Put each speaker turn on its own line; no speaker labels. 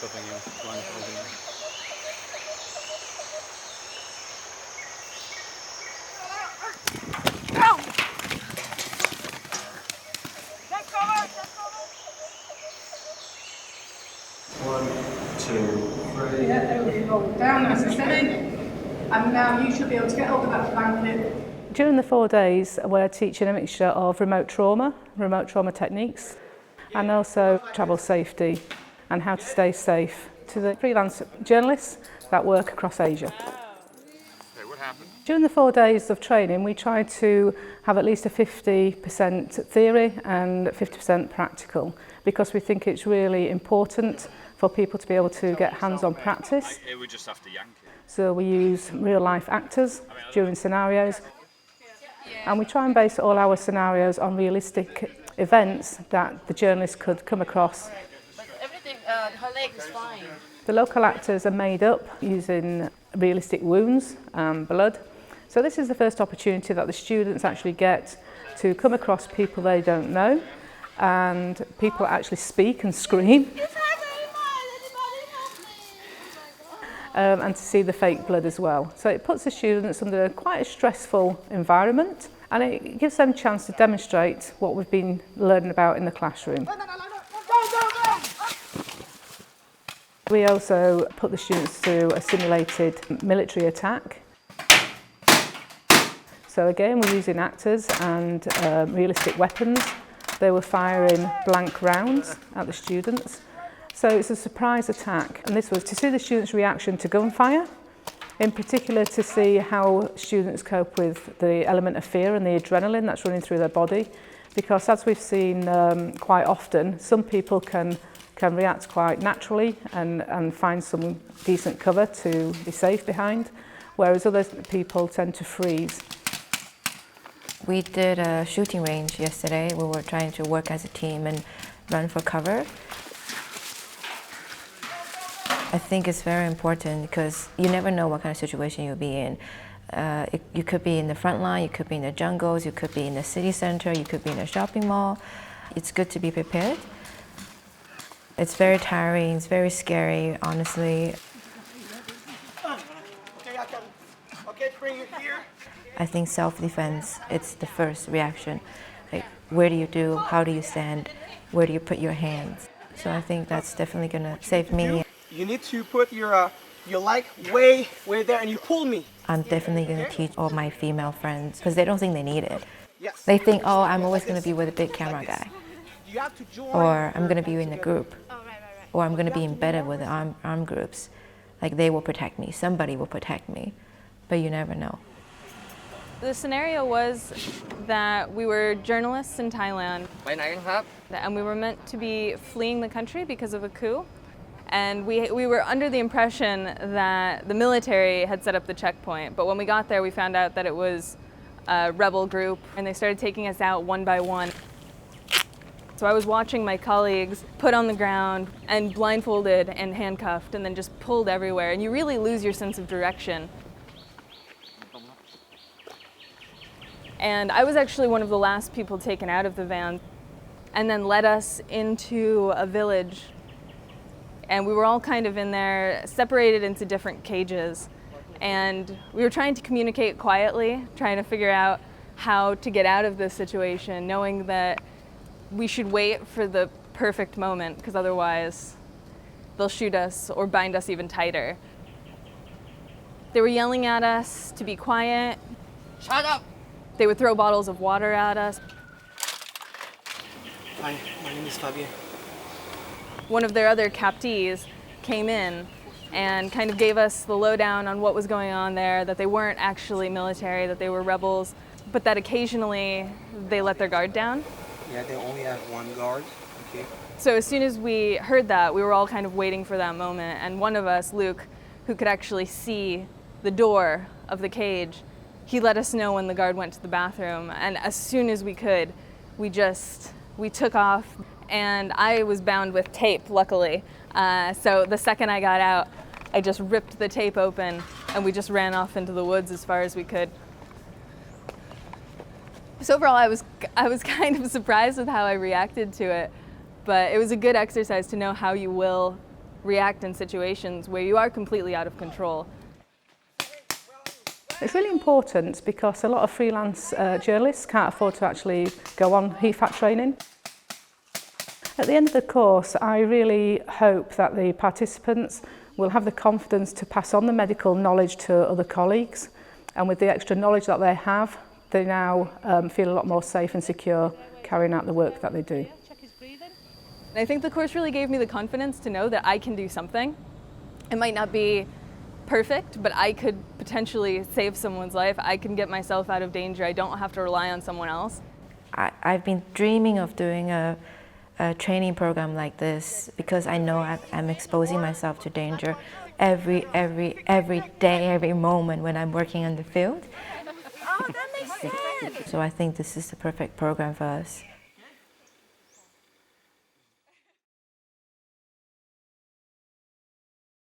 handcuffing you, blindfolding you.
One, two, three.
Yeah, there we go. Down, nice and steady. And now you should be able to get hold of that blanket.
During the 4 days, we're teaching a mixture of remote trauma techniques, and also travel safety and how to stay safe to the freelance journalists that work across Asia.
Okay, what happened?
During the 4 days of training, we tried to have at least a 50% theory and 50% practical, because we think it's really important for people to be able to get hands-on practice.
We just have to yank it.
So we use real-life actors during scenarios, and we try and base all our scenarios on realistic events that the journalists could come across.
But everything, her leg is fine.
The local actors are made up using realistic wounds and blood. So this is the first opportunity that the students actually get to come across people they don't know, and people actually speak and scream. And to see the fake blood as well. So it puts the students under quite a stressful environment, and it gives them a chance to demonstrate what we've been learning about in the classroom. We also put the students through a simulated military attack. So again, we're using actors and realistic weapons. They were firing blank rounds at the students. So it's a surprise attack, and this was to see the students' reaction to gunfire, in particular to see how students cope with the element of fear and the adrenaline that's running through their body, because as we've seen quite often, some people can react quite naturally and find some decent cover to be safe behind, whereas other people tend to freeze.
We did a shooting range yesterday. We were trying to work as a team and run for cover. I think it's very important because you never know what kind of situation you'll be in. You could be in the front line, you could be in the jungles, you could be in the city center, you could be in a shopping mall. It's good to be prepared. It's very tiring, it's very scary, honestly.
Okay, bring it here.
I think self-defense, it's the first reaction. Like, where do you do, how do you stand, where do you put your hands? So I think that's definitely gonna save me.
You need to put your leg way there and you pull me.
I'm definitely gonna teach all my female friends because they don't think they need it.
Yes.
They think, oh, I'm always gonna be with a big camera guy.
You have to join.
Or I'm gonna be in a group. Or I'm gonna be embedded with the armed groups. Like they will protect me, somebody will protect me, but you never know.
The scenario was that we were journalists in Thailand, and we were meant to be fleeing the country because of a coup. And we were under the impression that the military had set up the checkpoint, but when we got there we found out that it was a rebel group, and they started taking us out one by one. So I was watching my colleagues put on the ground and blindfolded and handcuffed and then just pulled everywhere, and you really lose your sense of direction. And I was actually one of the last people taken out of the van, and then led us into a village. And we were all kind of in there, separated into different cages. And we were trying to communicate quietly, trying to figure out how to get out of this situation, knowing that we should wait for the perfect moment, because otherwise they'll shoot us or bind us even tighter. They were yelling at us to be quiet.
Shut up!
They would throw bottles of water at us.
Hi, my name is Fabian.
One of their other captees came in and kind of gave us the lowdown on what was going on there, that they weren't actually military, that they were rebels, but that occasionally they let their guard down.
Yeah, they only have one guard. Okay.
So as soon as we heard that, we were all kind of waiting for that moment, and one of us, Luke, who could actually see the door of the cage, he let us know when the guard went to the bathroom, and as soon as we could, we took off. And I was bound with tape, luckily. So the second I got out, I just ripped the tape open and we just ran off into the woods as far as we could. So overall, I was kind of surprised with how I reacted to it, but it was a good exercise to know how you will react in situations where you are completely out of control.
It's really important because a lot of freelance journalists can't afford to actually go on HEFAT training. At the end of the course, I really hope that the participants will have the confidence to pass on the medical knowledge to other colleagues, and with the extra knowledge that they have, they now feel a lot more safe and secure carrying out the work that they do.
And I think the course really gave me the confidence to know that I can do something. It might not be perfect, but I could potentially save someone's life. I can get myself out of danger. I don't have to rely on someone else.
I've been dreaming of doing a training program like this because I know I'm exposing myself to danger every day, every moment when I'm working in the field.
Oh, that makes sense.
So I think this is the perfect program for us.